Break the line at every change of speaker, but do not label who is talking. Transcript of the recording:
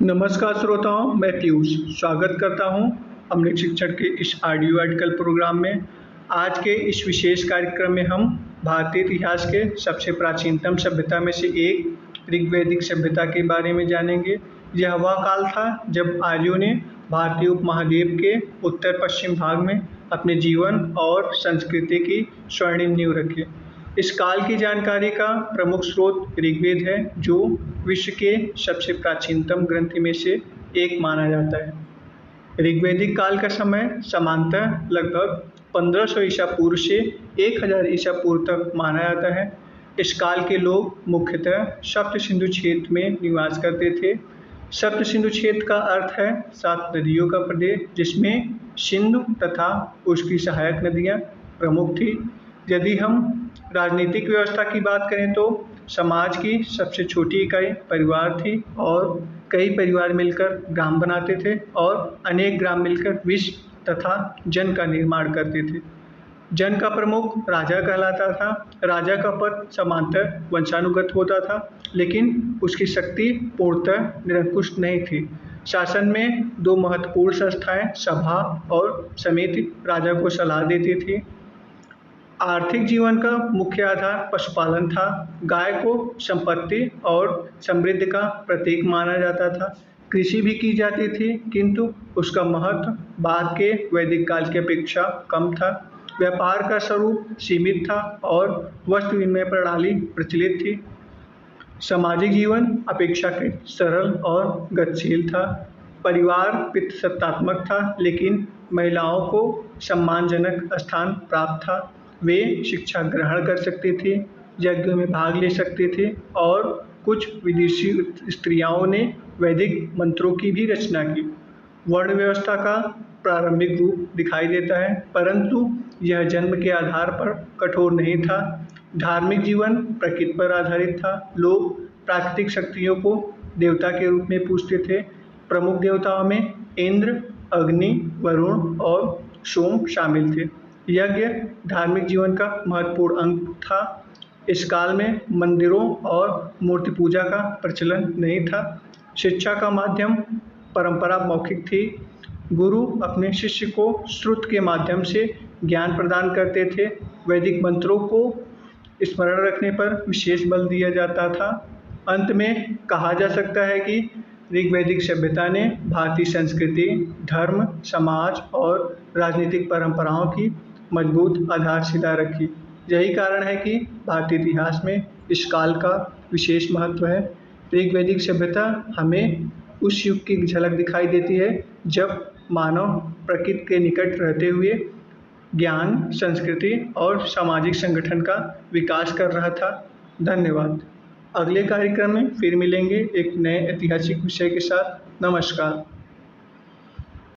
नमस्कार श्रोताओं, मैं पीयूष स्वागत करता हूं अमृत शिक्षण के इस ऑडियो आर्टिकल प्रोग्राम में। आज के इस विशेष कार्यक्रम में हम भारतीय इतिहास के सबसे प्राचीनतम सभ्यता में से एक ऋग्वैदिक सभ्यता के बारे में जानेंगे। यह वह काल था जब आर्यों ने भारतीय उपमहाद्वीप के उत्तर पश्चिम भाग में अपने जीवन और संस्कृति की स्वर्णिम नींव रखी। इस काल की जानकारी का प्रमुख स्रोत ऋग्वेद है, जो विश्व के सबसे प्राचीनतम ग्रंथ में से एक माना जाता है। ऋग्वैदिक काल का समय समांतर लगभग 1500 ईसा पूर्व से 1000 ईसा पूर्व तक माना जाता है। इस काल के लोग मुख्यतः सप्त सिंधु क्षेत्र में निवास करते थे। सप्त सिंधु क्षेत्र का अर्थ है 7 नदियों का प्रदेश, जिसमें सिंधु तथा उसकी सहायक नदियां प्रमुख थी। यदि हम राजनीतिक व्यवस्था की बात करें तो समाज की सबसे छोटी इकाई परिवार थी और कई परिवार मिलकर ग्राम बनाते थे और अनेक ग्राम मिलकर विश्व तथा जन का निर्माण करते थे। जन का प्रमुख राजा कहलाता था। राजा का पद समांतर वंशानुगत होता था, लेकिन उसकी शक्ति पूर्णतः निरंकुश नहीं थी। शासन में 2 महत्वपूर्ण संस्थाएं सभा और समिति राजा को सलाह देती थी। आर्थिक जीवन का मुख्य आधार पशुपालन था। गाय को संपत्ति और समृद्धि का प्रतीक माना जाता था। कृषि भी की जाती थी, किंतु उसका महत्व बाद के वैदिक काल की अपेक्षा कम था। व्यापार का स्वरूप सीमित था और वस्तु विनिमय प्रणाली प्रचलित थी। सामाजिक जीवन अपेक्षाकृत सरल और गतिशील था। परिवार पितृसत्तात्मक था, लेकिन महिलाओं को सम्मानजनक स्थान प्राप्त था। वे शिक्षा ग्रहण कर सकती थी, यज्ञों में भाग ले सकती थी और कुछ विदेशी स्त्रियों ने वैदिक मंत्रों की भी रचना की। वर्ण व्यवस्था का प्रारंभिक रूप दिखाई देता है, परंतु यह जन्म के आधार पर कठोर नहीं था। धार्मिक जीवन प्रकृति पर आधारित था। लोग प्राकृतिक शक्तियों को देवता के रूप में पूजते थे। प्रमुख देवताओं में इंद्र, अग्नि, वरुण और सोम शामिल थे। यज्ञ धार्मिक जीवन का महत्वपूर्ण अंग था। इस काल में मंदिरों और मूर्ति पूजा का प्रचलन नहीं था। शिक्षा का माध्यम परंपरा मौखिक थी। गुरु अपने शिष्य को श्रुत के माध्यम से ज्ञान प्रदान करते थे। वैदिक मंत्रों को स्मरण रखने पर विशेष बल दिया जाता था। अंत में कहा जा सकता है कि ऋग्वैदिक सभ्यता ने भारतीय संस्कृति, धर्म, समाज और राजनीतिक परंपराओं की मजबूत आधारशिला रखी। यही कारण है कि भारतीय इतिहास में इस काल का विशेष महत्व है। ऋग्वैदिक सभ्यता हमें उस युग की झलक दिखाई देती है जब मानव प्रकृति के निकट रहते हुए ज्ञान, संस्कृति और सामाजिक संगठन का विकास कर रहा था। धन्यवाद। अगले कार्यक्रम में फिर मिलेंगे एक नए ऐतिहासिक विषय के साथ। नमस्कार।